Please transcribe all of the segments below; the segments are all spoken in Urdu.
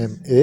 MA।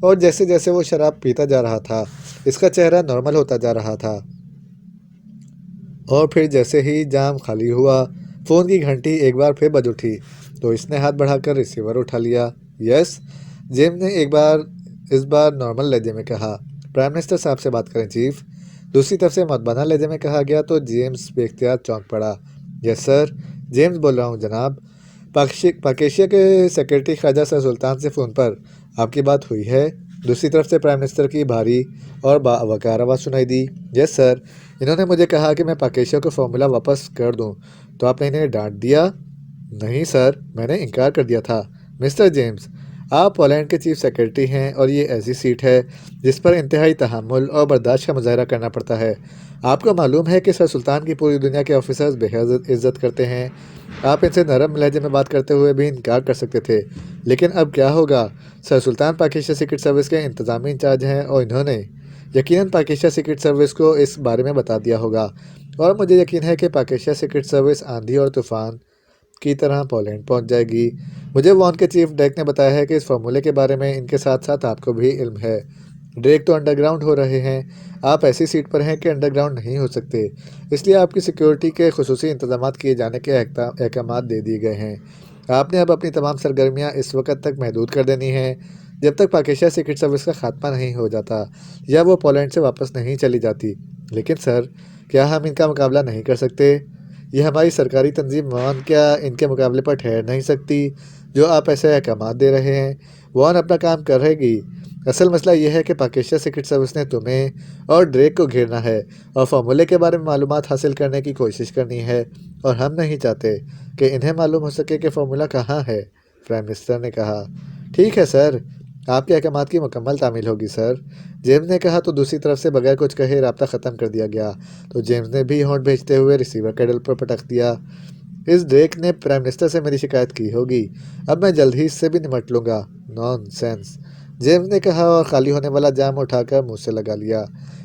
اور جیسے جیسے وہ شراب پیتا جا رہا تھا اس کا چہرہ نارمل ہوتا جا رہا تھا۔ اور پھر جیسے ہی جام خالی ہوا فون کی گھنٹی ایک بار پھر بج اٹھی تو اس نے ہاتھ بڑھا کر ریسیور اٹھا لیا۔ یس، جیمز نے اس بار نارمل لہجے میں کہا۔ پرائم منسٹر صاحب سے بات کریں چیف۔ دوسری طرف سے مدبانہ لہجے میں کہا گیا تو جیمز بے اختیار چونک پڑا۔ یس سر، جیمز بول رہا ہوں جناب۔ پاکیشیا کے سیکرٹری خواجہ سر سلطان سے فون پر آپ کی بات ہوئی ہے؟ دوسری طرف سے پرائم منسٹر کی بھاری اور باوقار آواز سنائی دی۔ یس سر، انہوں نے مجھے کہا کہ میں پاکیشیا کو فارمولا واپس کر دوں، تو آپ نے انہیں ڈانٹ دیا؟ نہیں سر، میں نے انکار کر دیا تھا۔ مسٹر جیمز، آپ پولینڈ کے چیف سیکرٹری ہیں اور یہ ایسی سیٹ ہے جس پر انتہائی تحمل اور برداشت کا مظاہرہ کرنا پڑتا ہے۔ آپ کو معلوم ہے کہ سر سلطان کی پوری دنیا کے آفیسرز بے حد عزت کرتے ہیں۔ آپ ان سے نرم لہجے میں بات کرتے ہوئے بھی انکار کر سکتے تھے، لیکن اب کیا ہوگا؟ سر سلطان پاکیشیا سیکرٹ سروس کے انتظامی انچارج ہیں اور انہوں نے یقیناً پاکیشیا سیکرٹ سروس کو اس بارے میں بتا دیا ہوگا، اور مجھے یقین ہے کہ پاکیشیا سیکرٹ سروس آندھی اور طوفان کی طرح پولینڈ پہنچ جائے گی۔ مجھے وان کے چیف ڈریک نے بتایا ہے کہ اس فارمولے کے بارے میں ان کے ساتھ ساتھ آپ کو بھی علم ہے۔ ڈریک تو انڈر گراؤنڈ ہو رہے ہیں، آپ ایسی سیٹ پر ہیں کہ انڈر گراؤنڈ نہیں ہو سکتے، اس لیے آپ کی سیکیورٹی کے خصوصی انتظامات کیے جانے کے احکامات دے دیے گئے ہیں۔ آپ نے اب اپنی تمام سرگرمیاں اس وقت تک محدود کر دینی ہیں جب تک پاکیشیا سیکرٹ سروس کا خاتمہ نہیں ہو جاتا یا وہ پولینڈ سے واپس نہیں چلی جاتی۔ لیکن سر، کیا ہم ان کا مقابلہ نہیں کر سکتے؟ یہ ہماری سرکاری تنظیم وان کیا ان کے مقابلے پر ٹھہر نہیں سکتی جو آپ ایسے احکامات دے رہے ہیں؟ وان اپنا کام کر رہے گی۔ اصل مسئلہ یہ ہے کہ پاکیشیا سیکرٹ سروس نے تمہیں اور ڈریک کو گھیرنا ہے اور فارمولے کے بارے میں معلومات حاصل کرنے کی کوشش کرنی ہے، اور ہم نہیں چاہتے کہ انہیں معلوم ہو سکے کہ فارمولا کہاں ہے، پرائم منسٹر نے کہا۔ ٹھیک ہے سر، آپ کے احکامات کی مکمل تعمیل ہوگی سر، جیمز نے کہا۔ تو دوسری طرف سے بغیر کچھ کہے رابطہ ختم کر دیا گیا تو جیمز نے بھی ہونٹ بھیجتے ہوئے ریسیور کیڈل پر پٹک دیا۔ اس ڈریک نے پرائم منسٹر سے میری شکایت کی ہوگی، اب میں جلد ہی اس سے بھی نمٹ لوں گا۔ نان سینس، جیمز نے کہا اور خالی ہونے والا جام اٹھا کر منہ سے لگا لیا۔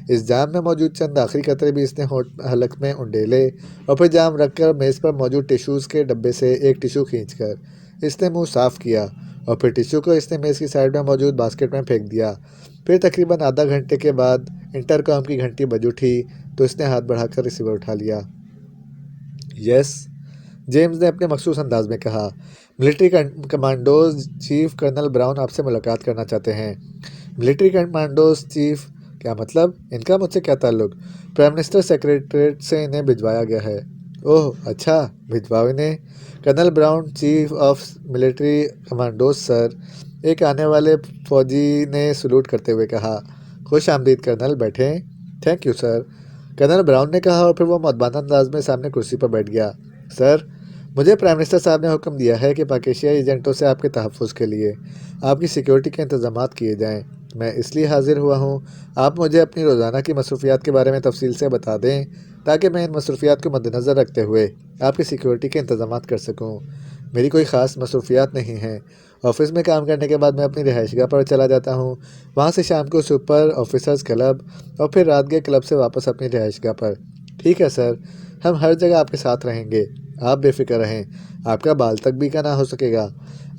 اس جام میں موجود چند آخری قطرے بھی اس نے ہونٹ حلق میں انڈیلے اور پھر جام رکھ کر میز پر موجود ٹیشوز کے ڈبے سے ایک ٹیشو کھینچ کر اس نے منہ صاف کیا، اور پھر ٹیشو کو اس نے میز کی سائڈ میں موجود باسکٹ میں پھینک دیا۔ پھر تقریباً آدھا گھنٹے کے بعد انٹر کام کی گھنٹی بج اٹھی تو اس نے ہاتھ بڑھا کر ریسیور اٹھا لیا۔ یس، جیمز نے اپنے مخصوص انداز میں کہا۔ Military commandos chief colonel Brown آپ سے ملاقات کرنا چاہتے ہیں۔ Military commandos chief? کیا مطلب؟ ان کا مجھ سے کیا تعلق؟ پرائم منسٹر سیکریٹریٹ سے انہیں بھجوایا گیا ہے۔ اوہ اچھا، بھجواؤ انہیں۔ Colonel Brown, chief of military commandos sir, ایک آنے والے فوجی نے سلوٹ کرتے ہوئے کہا۔ خوش آمدید کرنل، بیٹھیں۔ Thank you sir, colonel Brown نے کہا، اور پھر وہ مدبانہ انداز میں سامنے کرسی پر بیٹھ گیا۔ سر، مجھے پرائم منسٹر صاحب نے حکم دیا ہے کہ پاکیشیا ایجنٹوں سے آپ کے تحفظ کے لیے آپ کی سیکیورٹی کے انتظامات کیے جائیں۔ میں اس لیے حاضر ہوا ہوں، آپ مجھے اپنی روزانہ کی مصروفیات کے بارے میں تفصیل سے بتا دیں تاکہ میں ان مصروفیات کو مد نظر رکھتے ہوئے آپ کی سیکیورٹی کے انتظامات کر سکوں۔ میری کوئی خاص مصروفیات نہیں ہیں۔ آفس میں کام کرنے کے بعد میں اپنی رہائش گاہ پر چلا جاتا ہوں، وہاں سے شام کو سپر آفیسرز کلب اور پھر رات کے کلب سے واپس اپنی رہائش گاہ پر۔ ٹھیک ہے سر، ہم ہر جگہ آپ کے ساتھ رہیں گے، آپ بے فکر رہیں، آپ کا بال تک بھی کا نہ ہو سکے گا،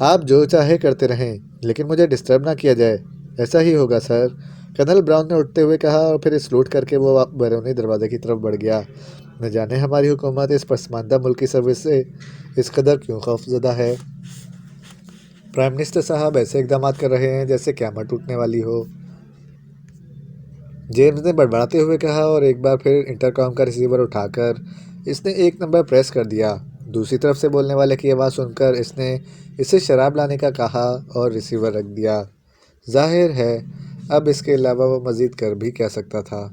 آپ جو چاہے کرتے رہیں، لیکن مجھے ڈسٹرب نہ کیا جائے۔ ایسا ہی ہوگا سر، کرنل براؤن نے اٹھتے ہوئے کہا، اور پھر سلوٹ کر کے وہ بیرونی دروازے کی طرف بڑھ گیا۔ نہ جانے ہماری حکومت اس پسماندہ ملکی سروس سے اس قدر کیوں خوف زدہ ہے؟ پرائم منسٹر صاحب ایسے اقدامات کر رہے ہیں جیسے قیامت ٹوٹنے والی ہو، جیمز نے بڑبڑاتے ہوئے کہا، اور ایک بار پھر انٹر کام کا ریسیور اٹھا کر اس نے ایک نمبر پریس کر دیا۔ دوسری طرف سے بولنے والے کی آواز سن کر اس نے اسے شراب لانے کا کہا اور ریسیور رکھ دیا۔ ظاہر ہے اب اس کے علاوہ وہ مزید کر بھی کیا سکتا تھا۔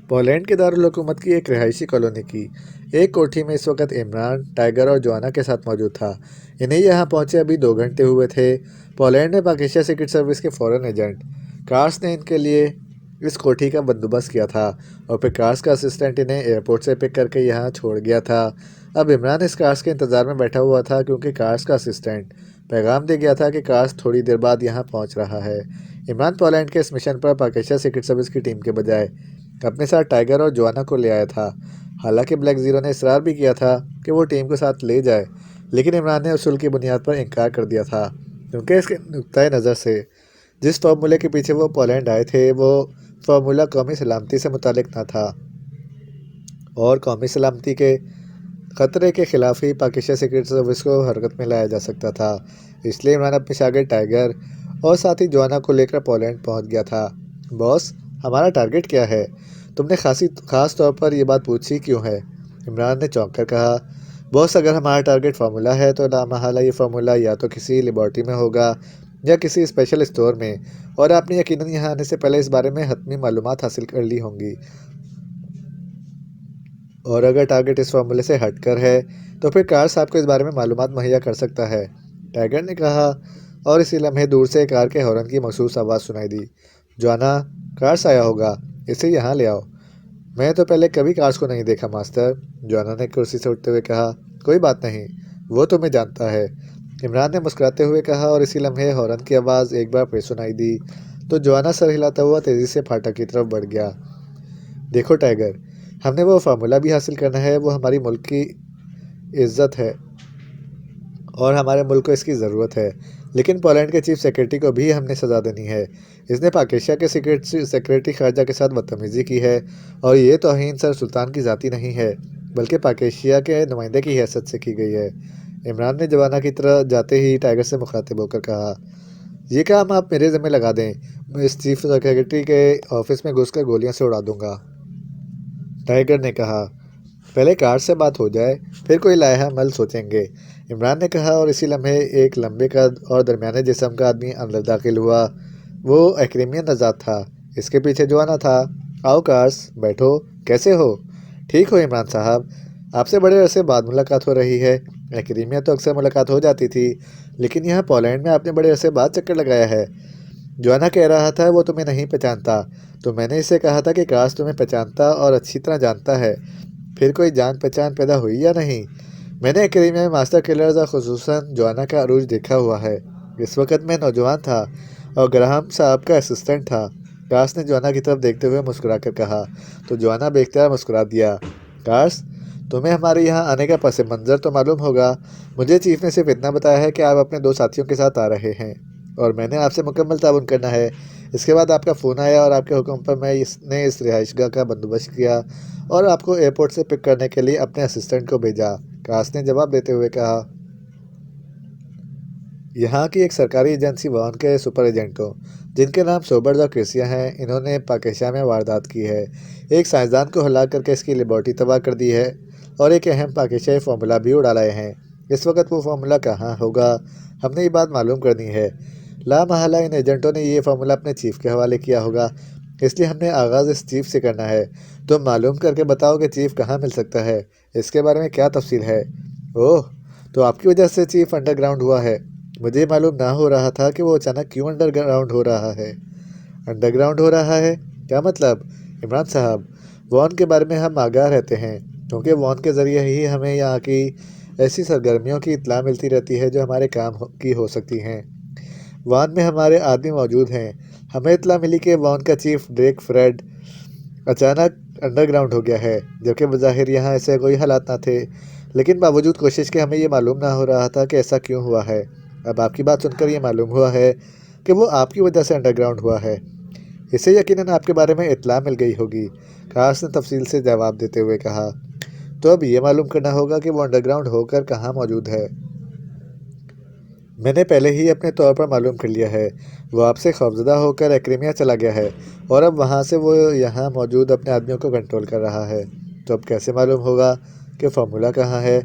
پولینڈ کے دارالحکومت کی ایک رہائشی کالونی کی ایک کوٹھی میں اس وقت عمران، ٹائیگر اور جوانا کے ساتھ موجود تھا۔ انہیں یہاں پہنچے ابھی 2 گھنٹے ہوئے تھے۔ پولینڈ نے پاکیشیا سیکرٹ سروس کے فورن ایجنٹ کارس نے ان کے لیے اس کوٹھی کا بندوبست کیا تھا، اور پھر کارس کا اسسٹنٹ انہیں ایئرپورٹ سے پک کر کے یہاں چھوڑ گیا تھا۔ اب عمران اس کارس کے انتظار میں بیٹھا ہوا تھا کیونکہ کارس کا اسسٹنٹ پیغام دے گیا تھا کہ کارس تھوڑی دیر بعد یہاں پہنچ رہا ہے۔ عمران پولینڈ کے اس مشن پر پاکیشیا سیکرٹ سروس کی ٹیم کے بجائے اپنے ساتھ ٹائیگر اور جوانا کو لے آیا تھا۔ حالانکہ بلیک زیرو نے اصرار بھی کیا تھا کہ وہ ٹیم کو ساتھ لے جائے، لیکن عمران نے اصول کی بنیاد پر انکار کر دیا تھا۔ کیونکہ اس کے نقطۂ نظر سے جس فارمولے کے پیچھے وہ پولینڈ آئے تھے وہ فارمولہ قومی سلامتی سے متعلق نہ تھا، اور قومی سلامتی کے خطرے کے خلاف ہی پاکستان سیکرٹ سروس کو حرکت میں لایا جا سکتا تھا۔ اس لیے عمران اپنے شاگرد ٹائیگر اور ساتھی جوانا کو لے کر پولینڈ پہنچ گیا تھا۔ باس، ہمارا ٹارگٹ کیا ہے؟ تم نے خاص طور پر یہ بات پوچھی کیوں ہے؟ عمران نے چونک کر کہا، باس اگر ہمارا ٹارگٹ فارمولہ ہے تو لامحالہ یہ فارمولہ یا تو کسی لیبارٹری میں ہوگا یا کسی اسپیشل اسٹور میں، اور آپ نے یقیناً یہاں آنے سے پہلے اس بارے میں حتمی معلومات حاصل کر لی ہوں گی۔ اور اگر ٹارگٹ اس فارمولے سے ہٹ کر ہے تو پھر کارس آپ کو اس بارے میں معلومات مہیا کر سکتا ہے، ٹائیگر نے کہا، اور اسی لمحے دور سے کار کے ہارن کی مخصوص آواز سنائی دی۔ جوانا، کارس آیا ہوگا، اسے یہاں لے آؤ۔ میں تو پہلے کبھی کارس کو نہیں دیکھا ماسٹر، جوانا نے کرسی سے اٹھتے ہوئے کہا۔ کوئی بات نہیں، وہ تمہیں جانتا ہے، عمران نے مسکراتے ہوئے کہا، اور اسی لمحے ہارن کی آواز ایک بار پھر سنائی دی تو جوانا سر ہلاتا ہوا تیزی سے پھاٹک کی طرف بڑھ گیا۔ دیکھو ٹائیگر، ہم نے وہ فارمولہ بھی حاصل کرنا ہے، وہ ہماری ملک کی عزت ہے اور ہمارے ملک کو اس کی ضرورت ہے، لیکن پولینڈ کے چیف سیکرٹری کو بھی ہم نے سزا دینی ہے۔ اس نے پاکستان کے سیکرٹری خارجہ کے ساتھ بدتمیزی کی ہے، اور یہ توہین سر سلطان کی ذاتی نہیں ہے بلکہ پاکستان کے نمائندے کی حیثیت سے کی گئی ہے۔ عمران نے جوانا کی طرح جاتے ہی ٹائیگر سے مخاطب ہو کر کہا، یہ کام آپ میرے ذمہ لگا دیں، میں اس چیف سیکرٹری کے آفس میں گھس کر گولیاں سے اڑا دوں گا۔ ٹائیگر نے کہا، پہلے کار سے بات ہو جائے پھر کوئی لائحہ عمل سوچیں گے، عمران نے کہا، اور اسی لمحے ایک لمبے قد اور درمیانے جسم کا آدمی اندر داخل ہوا۔ وہ ایکریمین نژاد تھا، اس کے پیچھے جوانا تھا۔ آؤ کارس، بیٹھو، کیسے ہو؟ ٹھیک ہو عمران صاحب، آپ سے بڑے عرصے بعد ملاقات ہو رہی ہے۔ ایکریمیا تو اکثر ملاقات ہو جاتی تھی، لیکن یہاں پولینڈ میں آپ نے بڑے عرصے بعد چکر لگایا ہے۔ جوانا کہہ رہا تھا وہ تمہیں نہیں پہچانتا، تو میں نے اسے کہا تھا کہ کارس تمہیں پہچانتا اور اچھی طرح جانتا ہے۔ پھر کوئی جان پہچان پیدا ہوئی یا نہیں؟ میں نے ایکیڈمیا میں ماسٹر کلرز اور خصوصاً جوانا کا عروج دیکھا ہوا ہے۔ اس وقت میں نوجوان تھا اور گراہم صاحب کا اسسٹنٹ تھا، کارس نے جوانا کی طرف دیکھتے ہوئے مسکرا کر کہا، تو جوانا بے اختیار مسکرا دیا۔ کارس، تمہیں ہمارے یہاں آنے کا پس منظر تو معلوم ہوگا۔ مجھے چیف نے صرف اتنا بتایا ہے کہ آپ اپنے 2 ساتھیوں کے ساتھ آ رہے ہیں، اور میں نے آپ سے مکمل تعاون کرنا ہے۔ اس کے بعد آپ کا فون آیا اور آپ کے حکم پر میں نے اس رہائش گاہ کا بندوبست کیا اور آپ کو ایئرپورٹ سے پک کرنے کے لیے اپنے اسسٹنٹ کو بھیجا، کارس نے جواب دیتے ہوئے کہا۔ یہاں کی ایک سرکاری ایجنسی وان کے سپر ایجنٹوں، جن کے نام سوبرز اور کرسیا ہیں، انہوں نے پاکستان میں واردات کی ہے، ایک سائنسدان کو ہلاک کر کے اس کی لیبارٹری تباہ کر دی ہے، اور ایک اہم پاکستانی فارمولہ بھی اڑا لائے ہیں۔ اس وقت وہ فارمولہ کہاں ہوگا، ہم نے یہ بات معلوم کرنی ہے۔ لامحالہ ان ایجنٹوں نے یہ فارمولہ اپنے چیف کے حوالے کیا ہوگا، اس لیے ہم نے آغاز اس چیف سے کرنا ہے۔ تم معلوم کر کے بتاؤ کہ چیف کہاں مل سکتا ہے، اس کے بارے میں کیا تفصیل ہے؟ اوہ، تو آپ کی وجہ سے چیف انڈر گراؤنڈ ہوا ہے؟ مجھے معلوم نہ ہو رہا تھا کہ وہ اچانک کیوں انڈر گراؤنڈ ہو رہا ہے۔ انڈر گراؤنڈ ہو رہا ہے؟ کیا مطلب؟ عمران صاحب، وان کے بارے میں ہم آگاہ رہتے ہیں، کیونکہ وان کے ذریعے ہی ہمیں یہاں کی ایسی سرگرمیوں کی اطلاع ملتی رہتی ہے جو ہمارے کام کی ہو سکتی ہیں۔ وان میں ہمارے آدمی موجود ہیں۔ ہمیں اطلاع ملی کہ وان کا چیف ڈریک فریڈ اچانک انڈر گراؤنڈ ہو گیا ہے، جبکہ بظاہر یہاں ایسے کوئی حالات نہ تھے، لیکن باوجود کوشش کے ہمیں یہ معلوم نہ ہو رہا تھا کہ ایسا کیوں ہوا ہے۔ اب آپ کی بات سن کر یہ معلوم ہوا ہے کہ وہ آپ کی وجہ سے انڈر گراؤنڈ ہوا ہے۔ اسے یقیناً آپ کے بارے میں اطلاع مل گئی ہوگی، کارس نے تفصیل سے جواب دیتے ہوئے کہا۔ تو اب یہ معلوم کرنا ہوگا کہ وہ انڈر گراؤنڈ ہو کر کہاں موجود ہے۔ میں نے پہلے ہی اپنے طور پر معلوم کر لیا ہے، وہ آپ سے خوفزدہ ہو کر ایکریمیا چلا گیا ہے، اور اب وہاں سے وہ یہاں موجود اپنے آدمیوں کو کنٹرول کر رہا ہے۔ تو اب کیسے معلوم ہوگا کہ فارمولہ کہاں ہے؟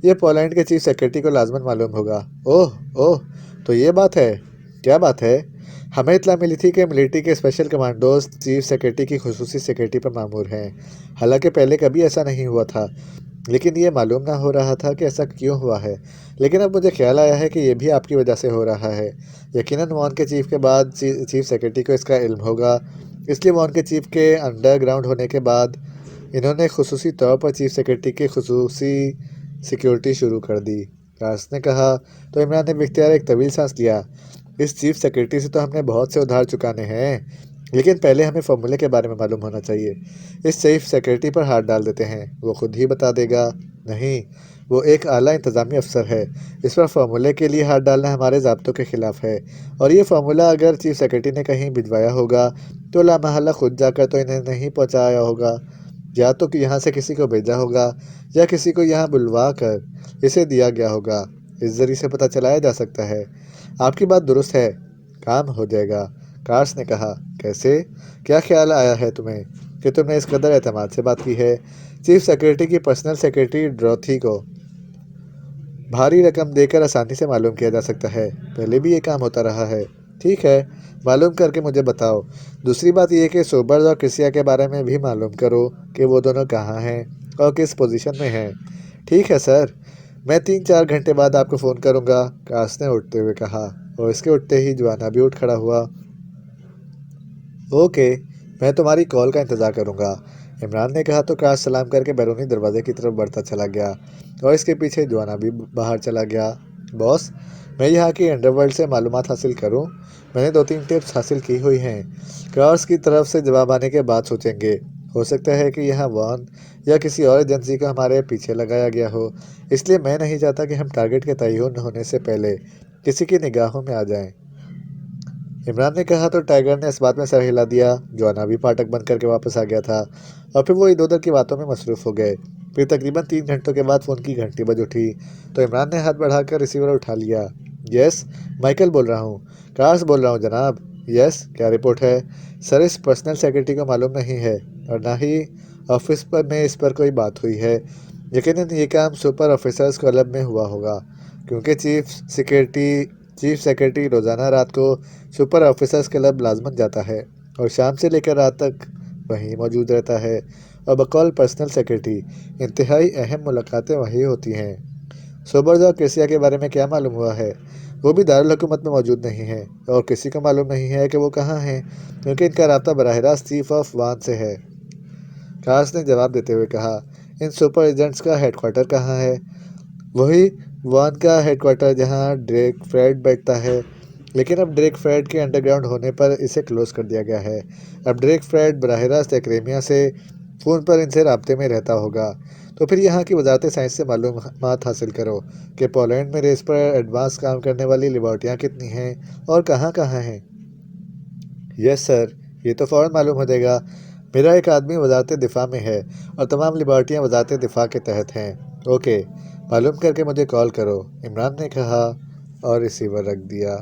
یہ پولینڈ کے چیف سیکرٹری کو لازماً معلوم ہوگا۔ اوہ، تو یہ بات ہے؟ کیا بات ہے؟ ہمیں اطلاع ملی تھی کہ ملٹری کے اسپیشل کمانڈوز چیف سیکرٹری کی خصوصی سیکرٹری پر مامور ہیں، حالانکہ پہلے کبھی ایسا نہیں ہوا تھا، لیکن یہ معلوم نہ ہو رہا تھا کہ ایسا کیوں ہوا ہے۔ لیکن اب مجھے خیال آیا ہے کہ یہ بھی آپ کی وجہ سے ہو رہا ہے۔ یقیناً وان کے چیف کے بعد چیف سیکرٹری کو اس کا علم ہوگا، اس لیے وان کے چیف کے انڈر گراؤنڈ ہونے کے بعد انہوں نے خصوصی طور پر چیف سیکرٹری کی خصوصی سیکیورٹی شروع کر دی، کارس نے کہا۔ تو عمران نے باختیار ایک طویل سانس لیا۔ اس چیف سیکرٹری سے تو ہم نے بہت سے ادھار چکانے ہیں، لیکن پہلے ہمیں فارمولے کے بارے میں معلوم ہونا چاہیے۔ اس چیف سیکرٹری پر ہاتھ ڈال دیتے ہیں، وہ خود ہی بتا دے گا۔ نہیں، وہ ایک اعلیٰ انتظامی افسر ہے۔ اس پر فارمولے کے لیے ہاتھ ڈالنا ہمارے ضابطوں کے خلاف ہے، اور یہ فارمولہ اگر چیف سیکرٹری نے کہیں بھجوایا ہوگا تو لامحالہ خود جا کر تو انہیں نہیں پہنچایا ہوگا، یا تو یہاں سے کسی کو بھیجا ہوگا یا کسی کو یہاں بلوا کر اسے دیا گیا ہوگا۔ اس ذریعے سے پتہ چلایا جا سکتا ہے۔ آپ کی بات درست ہے، کام ہو جائے گا، کارس نے کہا۔ کیسے؟ کیا خیال آیا ہے تمہیں کہ تم نے اس قدر اعتماد سے بات کی ہے؟ چیف سیکرٹری کی پرسنل سیکرٹری ڈروتھی کو بھاری رقم دے کر آسانی سے معلوم کیا جا سکتا ہے، پہلے بھی یہ کام ہوتا رہا ہے۔ ٹھیک ہے، معلوم کر کے مجھے بتاؤ۔ دوسری بات یہ کہ سوبرز اور کرسیا کے بارے میں بھی معلوم کرو کہ وہ دونوں کہاں ہیں اور کس پوزیشن میں ہیں۔ ٹھیک ہے سر، میں 3-4 گھنٹے بعد آپ کو فون کروں گا، کارس نے اٹھتے ہوئے کہا، اور اس کے اٹھتے ہی جوانا بھی اٹھ کھڑا ہوا۔ اوکے، میں تمہاری کال کا انتظار کروں گا، عمران نے کہا تو کارس سلام کر کے بیرونی دروازے کی طرف بڑھتا چلا گیا اور اس کے پیچھے جوانا بھی باہر چلا گیا۔ باس، میں یہاں کی انڈر ورلڈ سے معلومات حاصل کروں؟ میں نے 2-3 ٹپس حاصل کی ہوئی ہیں۔ کارس کی طرف سے جواب آنے کے بعد سوچیں گے، ہو سکتا ہے کہ یہاں وان یا کسی اور ایجنسی کو ہمارے پیچھے لگایا گیا ہو، اس لیے میں نہیں چاہتا کہ ہم ٹارگٹ کے تعین ہونے سے پہلے کسی کی نگاہوں میں آ جائیں۔ عمران نے کہا تو ٹائیگر نے اس بات میں سر ہلا دیا۔ جوانا بھی پھاٹک بند کر کے واپس آ گیا تھا اور پھر وہ ادھر ادھر کی باتوں میں مصروف ہو گئے۔ پھر تقریباً 3 گھنٹوں کے بعد فون کی گھنٹی بج اٹھی تو عمران نے ہاتھ بڑھا کر ریسیور اٹھا لیا۔ یس، مائیکل بول رہا ہوں۔ کارس بول رہا ہوں جناب۔ یس، کیا رپورٹ ہے؟ سر، اس پرسنل سیکرٹری کو معلوم نہیں ہے اور نہ ہی آفس میں اس پر کوئی بات ہوئی ہے۔ یقیناً یہ کام سپر آفیسرز کلب میں ہوا ہوگا، کیونکہ چیف سیکرٹری روزانہ رات کو سپر آفیسرز کلب لازماً جاتا ہے اور شام سے لے کر رات تک وہیں موجود رہتا ہے، اور بقول پرسنل سیکرٹری انتہائی اہم ملاقاتیں وہیں ہوتی ہیں۔ سوبرز اور کرسیا کے بارے میں کیا معلوم ہوا ہے؟ وہ بھی دارالحکومت میں موجود نہیں ہیں اور کسی کو معلوم نہیں ہے کہ وہ کہاں ہیں، کیونکہ ان کا رابطہ براہ راست چیف آف وان سے ہے، کارس نے جواب دیتے ہوئے کہا۔ ان سپر ایجنٹس کا ہیڈ کوارٹر کہاں ہے؟ وہی وان کا ہیڈ کوارٹر جہاں ڈریک فریڈ بیٹھتا ہے، لیکن اب ڈریک فریڈ کے انڈر گراؤنڈ ہونے پر اسے کلوز کر دیا گیا ہے۔ اب ڈریک فریڈ براہ راست ایکریمیا سے فون پر ان سے رابطے میں رہتا ہوگا۔ تو پھر یہاں کی وزارت سائنس سے معلومات حاصل کرو کہ پولینڈ میں ریس پر ایڈوانس کام کرنے والی لیبارٹریاں کتنی ہیں اور کہاں کہاں ہیں۔ یس سر، یہ تو فوراً معلوم ہو جائے گا۔ میرا ایک آدمی وزارت دفاع میں ہے اور تمام لیبارٹریاں وزارت دفاع کے تحت ہیں۔ اوکے، معلوم کر کے مجھے کال کرو، عمران نے کہا اور ریسیور رکھ دیا۔